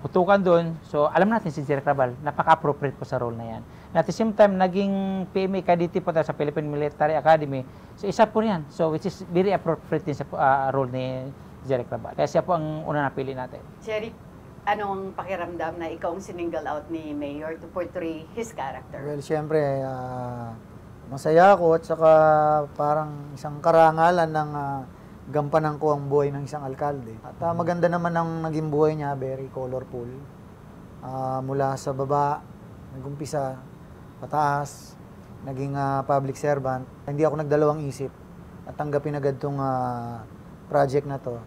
A: putukan doon. So, alam natin si Jeric Raval, napaka-appropriate po sa role na yan. At the same time, naging PMA kaditi po tayo sa Philippine Military Academy. So, isa po yan. So, which is very appropriate din sa role ni Jeric Raval. Kaya siya po ang una napili natin.
C: Jeric, anong pakiramdam na ikaw ang sininggle out ni Mayor to portray his character?
B: Well, siyempre, masaya ako at saka parang isang karangalan ng gampanan ko ang buhay ng isang alkalde. At maganda naman ang naging buhay niya, very colorful. Mula sa baba, nag-umpisa, pataas, naging public servant. Hindi ako nagdalawang isip at tanggapin agad tong project na to.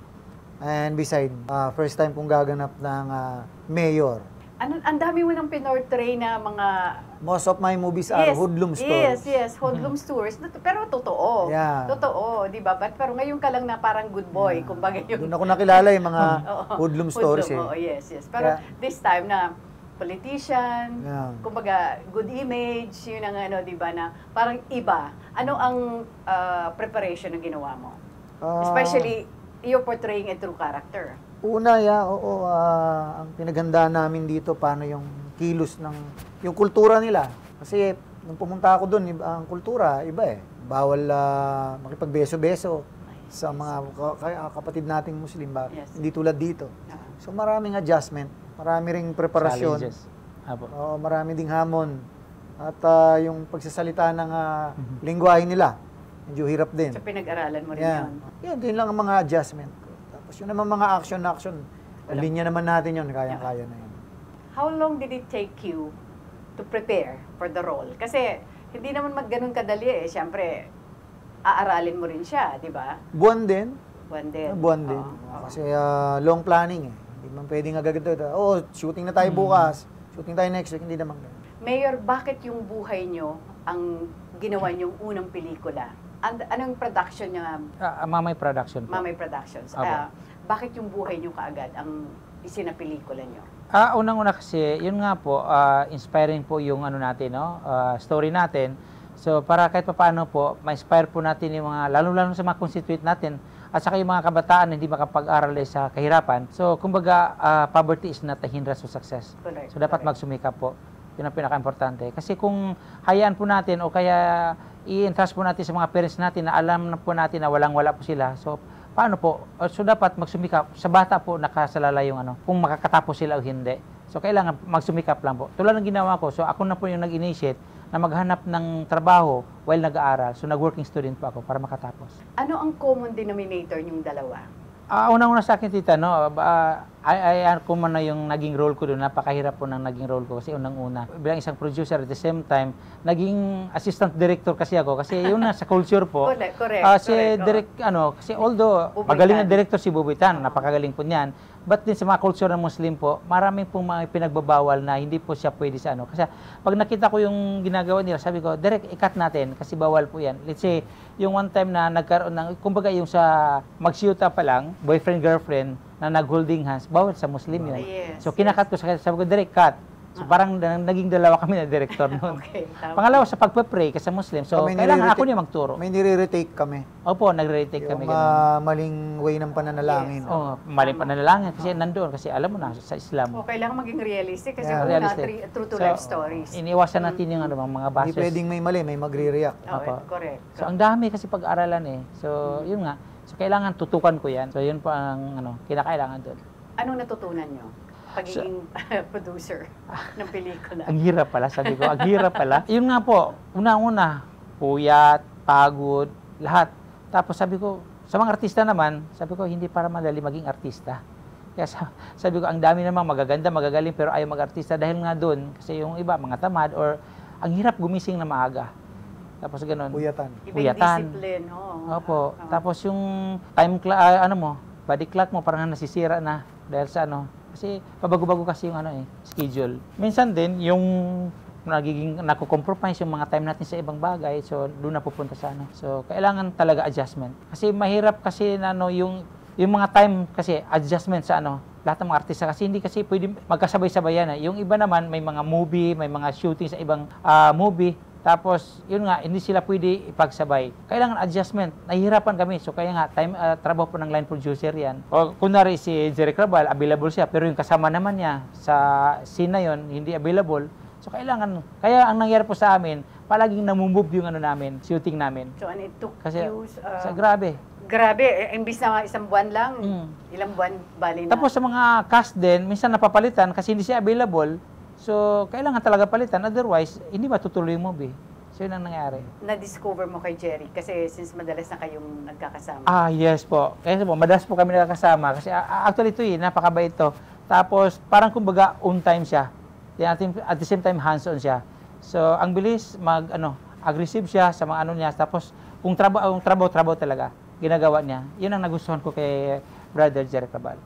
B: And beside, first time kong gaganap ng mayor.
C: Ang dami mo nang pinortray na mga...
B: Most of my movies are hoodlum stories.
C: Yes, hoodlum stories. Pero totoo.
B: Yeah.
C: Totoo, di ba? Pero ngayon ka lang na parang good boy, kumbaga yung...
B: Doon ako nakilala yung mga
C: Oo,
B: hoodlum stories eh.
C: Oo, yes. Pero
B: Yeah.
C: this time na politician,
B: Yeah.
C: kumbaga good image, yun ang di ba, na parang iba. Ano ang preparation na ginawa mo? Especially, you're portraying a true character.
B: Una, oo, ang pinaghandaan namin dito, paano yung kilos ng, yung kultura nila. Kasi, nung pumunta ako doon, ang kultura, iba eh. Bawal makipagbeso-beso sa mga kapatid nating Muslim ba?
C: Yes.
B: Hindi tulad dito. So, maraming adjustment, marami ring preparasyon.
A: Challenges. Apo.
B: Oo, marami ding hamon. At yung pagsasalita ng lingwahe nila, medyo hirap din.
C: So, pinag-aralan mo rin
B: Yeah.
C: yun.
B: Yan, din lang ang mga adjustment ko. Tapos yun naman mga action. Linya naman natin yun, kayang-kaya na yun.
C: How long did it take you to prepare for the role? Kasi hindi naman ganun kadali eh. Siyempre, aaralin mo rin siya, di ba?
B: Buwan din.
C: Buwan din.
B: Buwan din.
C: Oo.
B: Kasi long planning eh. Hindi man pwedeng agad shooting na tayo bukas. Shooting tayo next week. Hindi naman ganun.
C: Mayor, bakit yung buhay nyo ang ginawa nyong unang pelikula Anong production niya?
A: Mamay Production po.
C: Mamay Productions.
A: Opo.
C: Bakit yung buhay niyo kaagad ang isinapelikula niyo?
A: Unang-una kasi, yun nga po, inspiring po yung ano natin, no? Story natin. So, para kahit paano po, ma-inspire po natin yung mga, lalo-lalo sa mga constituent natin, at saka yung mga kabataan na hindi makapag-aral sa kahirapan. So, kumbaga, poverty is not a hindrance to success.
C: Correct.
A: So, dapat magsumikap po. Yun ang pinaka-importante. Kasi kung hayaan po natin o kaya i-entrust po natin sa mga parents natin na alam na po natin na walang-wala po sila. So, paano po? So, dapat magsumikap. Sa bata po, nakasalala yung ano, kung makakatapos sila o hindi. So, kailangan magsumikap lang po. Tulad ng ginawa ko, so ako na po yung nag-initiate na maghanap ng trabaho while nag-aaral. So, nag-working student po ako para makatapos.
C: Ano ang common denominator niyong dalawa?
A: Unang-una sa akin, tita, no, ko man na yung naging role ko doon. Napakahirap po ng naging role ko kasi unang-una. Bilang isang producer at the same time, naging assistant director kasi ako. Kasi yun na sa culture po.
C: Correct.
A: Kasi although
C: Buboy
A: magaling
C: Tan.
A: na director si Buboy Tan, napakagaling po niyan. But din sa mga culture ng Muslim po, maraming pong mga pinagbabawal na hindi po siya pwede sa ano. Kasi pag nakita ko yung ginagawa nila, sabi ko, direct, ikat natin kasi bawal po yan. Let's say, yung one time na nagkaroon ng, kumbaga yung sa magsiyuta pa lang, boyfriend-girlfriend, na nag-holding hands, bawal sa Muslim yun.
C: Yes,
A: So, kinakat ko sa kanya, sabi ko, direct, cut. So, parang naging dalawa kami na director noon.
C: Okay, tama.
A: Pangalawa, sa pagpe-pray kasi Muslim. So,
B: May
A: kailangan
B: nire-retake-
A: ako niya magturo.
B: May nire-retake kami.
A: Opo, nagre-retake kami.
B: Yung
A: ganun.
B: maling way ng pananalangin.
A: Oo, mali pa nalalangin kasi nandoon kasi alam mo na sa Islam.
C: Kailangan maging realistic kasi
B: Yeah.
C: una,
A: Realistic.
C: true to
A: So,
C: life stories.
A: Iniwasan natin yung ano, mga
B: Hindi
A: bases.
B: pwedeng may mali, may magre-react.
A: Opo.
C: Correct.
A: So ang dami kasi pag-aralan eh. So yun nga. So kailangan tutukan ko 'yan. So yun po ang kinakailangan doon.
C: Anong natutunan nyo? Pagiging producer ng pelikula.
A: Ang hirap pala, sabi ko. Ang hirap pala. Yun nga po, una-una, puyat, pagod, lahat. Tapos sabi ko, sa mga artista naman, sabi ko, hindi para madali maging artista. Kaya sabi ko, ang dami namang magaganda, magagaling, pero ayaw mag-artista dahil nga doon. Kasi yung iba, mga tamad, or ang hirap gumising na maaga. Tapos ganun.
B: Puyatan.
C: Iba yung
A: Puyatan.
C: discipline.
A: Opo. Tapos yung body clock mo parang nasisira na dahil sa kasi pabago-bago kasi yung schedule. Minsan din yung nagiging nako-compromise yung mga time natin sa ibang bagay, so doon na pupunta sa So kailangan talaga adjustment. Kasi mahirap kasi na yung mga time kasi adjustment sa lahat ng mga artista kasi hindi kasi pwede magkasabay-sabay yan. Yung iba naman may mga movie, may mga shooting sa ibang movie. Tapos, yun nga, hindi sila pwede ipagsabay. Kailangan adjustment. Nahihirapan kami. So, kaya nga, trabaho po ng line producer yan. O, kunwari si Jerry Crabal, available siya. Pero yung kasama naman niya sa scene na yun, hindi available. So, kaya ang nangyari po sa amin, palaging namumove yung namin, shooting namin.
C: So, and it took
A: Kasi,
C: you...
A: grabe.
C: Grabe, imbis na isang buwan lang, ilang buwan bali na.
A: Tapos sa mga cast din, minsan napapalitan kasi hindi siya available. So, kailangan talaga palitan. Otherwise, hindi matutuloy yung movie. So, yun ang nangyari.
C: Na-discover mo kay Jerry kasi since madalas na kayong nagkakasama.
A: Yes po. Kaya po, madalas po kami nakakasama. Kasi actually ito napakabait to. Tapos, parang kumbaga, on time siya. At the same time, hands-on siya. So, ang bilis, aggressive siya sa mga niya. Tapos, kung trabaho talaga, ginagawa niya. Yun ang nagustuhan ko kay Brother Jerry Cabal.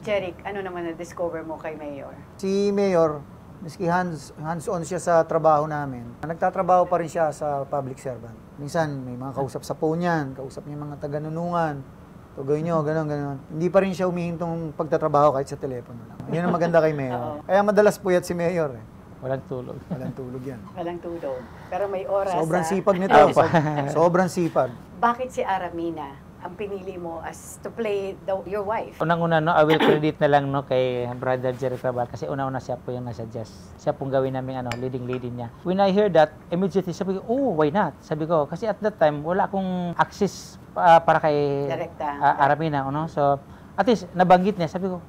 C: Jerry, ano naman na-discover mo kay Mayor?
B: Si Mayor, miski hands-on siya sa trabaho namin, nagtatrabaho pa rin siya sa public servant. Minsan, may mga kausap sa phone yan, kausap niya mga taga-nunungan. So, gawin nyo, gano'n. Hindi pa rin siya humihintong pagtatrabaho kahit sa telepono lang. Yan ang maganda kay Mayor. Kaya madalas puyat si Mayor.
A: Walang tulog.
B: Walang tulog yan.
C: Walang tulog. Pero may oras.
B: Sobrang sipag nito. Sobrang sipag.
C: Bakit si Aramina ang pinili mo as to play your wife?
A: Unang-una, I will credit na lang kay Brother Jerry Cabal kasi una-una siya po yung nasuggest. Siya pong gawin namin leading niya. When I heard that, immediately sabi ko, why not? Sabi ko, kasi at that time, wala akong access para kay Aramina. So, at least, nabanggit niya. Sabi ko,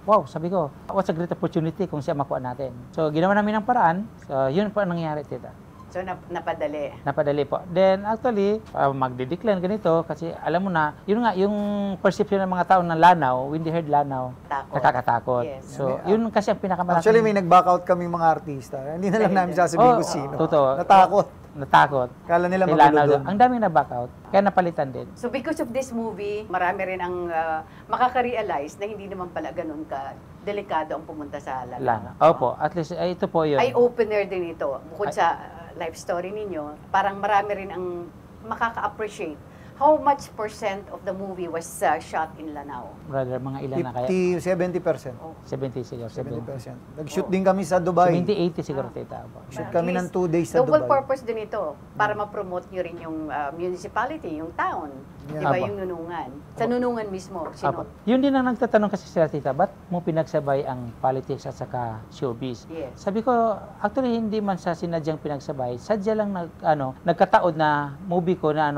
A: wow, sabi ko, what's a great opportunity kung siya makuha natin. So, ginawa namin ng paraan. So, yun po ang nangyari, tita.
C: So, napadali.
A: Napadali po. Then, actually, magdidecline ganito kasi alam mo na, yun nga, yung perception ng mga tao ng Lanao, when they heard Lanao, nakakatakot.
C: Yes.
A: So, yun kasi ang pinakamalaking...
B: Actually, may nag-back out kaming mga artista. Hindi na lang namin sasabihin kung sino.
A: Totoo. Natakot.
B: Kala nila
A: Kay
B: magulo
A: Lanao
B: doon.
A: Ang dami na back out. Kaya napalitan din.
C: So, because of this movie, marami rin ang makaka-realize na hindi naman pala ganun ka delikado ang pumunta sa Lanao.
A: Opo. At least, ito po yun.
C: Eye-opener din ito. Bukod sa life story ninyo, parang marami rin ang makaka-appreciate how much percent of the movie was shot in Lanao?
A: Brother, mga ilan na kaya?
B: 70%.
A: 70 siguro.
B: 70%. Nag-shoot din kami sa Dubai.
A: 70-80 siguro, tita.
B: Shoot
C: At
B: kami ng
C: least,
B: 2 days sa
C: double
B: Dubai.
C: purpose din ito para ma-promote nyo rin yung municipality, yung town.
B: Yeah.
C: Di ba,
A: Apo.
C: yung nunungan. Sa nunungan mismo,
A: Apo.
C: sino?
A: Yun din ang nagtatanong kasi sila, tita, ba't mo pinagsabay ang politics at saka showbiz?
C: Yes.
A: Sabi ko, actually hindi man sa sinadyang pinagsabay, sadya lang nagkataod na movie ko na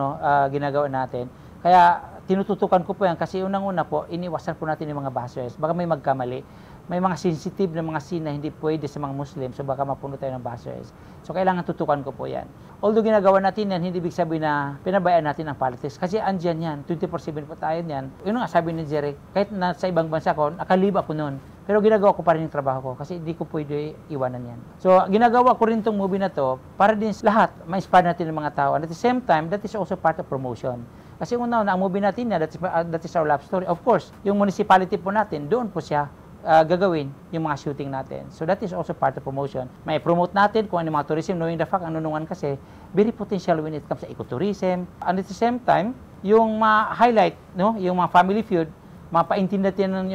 A: ginagawa natin. Kaya tinututukan ko po yan kasi unang-una po, iniwasan po natin yung mga bashers. Baka may magkamali. May mga sensitive na mga scene na hindi pwede sa mga Muslim, so baka mapuno tayo ng bashers. So kailangan tutukan ko po yan. Although ginagawa natin yan, hindi ibig sabihin na pinabayaan natin ang politics. Kasi andyan yan, 24/7 po tayo yan. Yun nga sabi ni Jerry, kahit na sa ibang bansa ko, nakaliba ko noon. Pero ginagawa ko pa rin yung trabaho ko kasi hindi ko pwede iwanan yan. So ginagawa ko rin tong movie na to para din lahat, ma-inspire natin ng mga tao. And at the same time, that is also part of promotion. Kasi una-una, ang movie natin na, that is our love story. Of course, yung municipality po natin, doon po siya gagawin yung mga shooting natin. So that is also part of promotion. May promote natin kung ano yung mga tourism, knowing the fact, ang nunungan kasi, very potential when it comes to ecotourism. And at the same time, yung ma-highlight, yung mga family feud, mapaintindi natin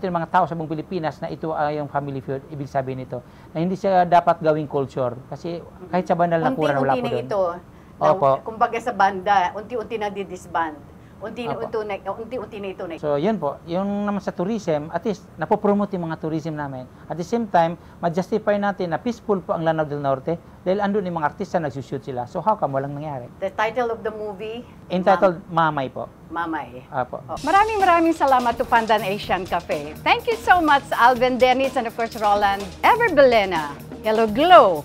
A: ng mga tao sa buong Pilipinas na ito ay yung family feud. Ibig sabihin nito, na hindi siya dapat gawing culture. Kasi kahit sa bandang lakuran, wala po
C: Unti-unti
A: doon.
C: na ito.
A: Opo.
C: Kumbaga sa banda, unti-unti na di-disband.
A: Opo.
C: Unti-unti na ito na.
A: So, yun po. Yung naman sa tourism, at least, napopromote yung mga tourism namin. At the same time, ma-justify natin na peaceful po ang Lanao del Norte dahil andun yung mga artista nagsushoot sila. So, how come walang nangyari?
C: The title of the movie?
A: Entitled Mamay po.
C: Mamay.
A: Apo.
C: Maraming salamat to Pandan Asian Cafe. Thank you so much, Alvin Dennis and of course Roland Ever Belena. Hello Glow.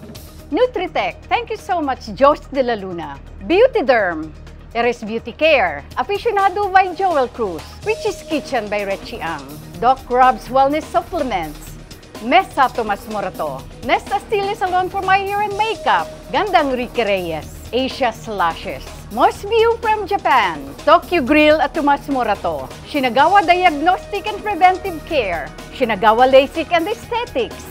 C: Nutritech. Thank you so much, Josh De La Luna. Beauty Derm. Eris Beauty Care. Aficionado by Joel Cruz. Richie's Kitchen by Richie Ang. Doc Rob's Wellness Supplements. Mesa Tomas Morato. Nesta Stili Salon for my hair and makeup. Gandang Ricky Reyes. Asia Slashes. Moist View from Japan. Tokyo Grill at Tomas Morato. Shinagawa Diagnostic and Preventive Care. Shinagawa LASIK and Aesthetics.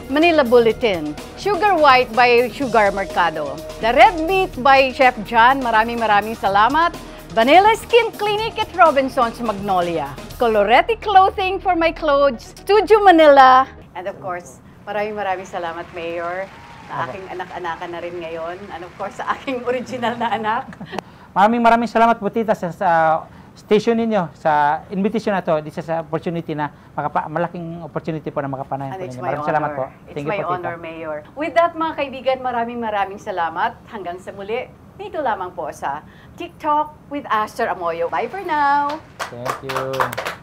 C: Manila Bulletin. Sugar White by Sugar Mercado. The Red Meat by Chef John. Maraming salamat. Vanilla Skin Clinic at Robinson's Magnolia. Coloretti Clothing for my clothes. Studio Manila. And of course, maraming salamat, Mayor. Sa aking anak-anakan na rin ngayon. And of course, sa aking original na anak.
A: Maraming salamat po, tita, sa station ninyo, sa invitation na to. This is an opportunity na malaking opportunity po na makapanayan po ninyo. Maraming salamat po.
C: It's my honor, Mayor. With that, mga kaibigan, maraming salamat. Hanggang sa muli, dito lamang po sa TikTok with Aster Amoyo. Bye for now!
A: Thank you.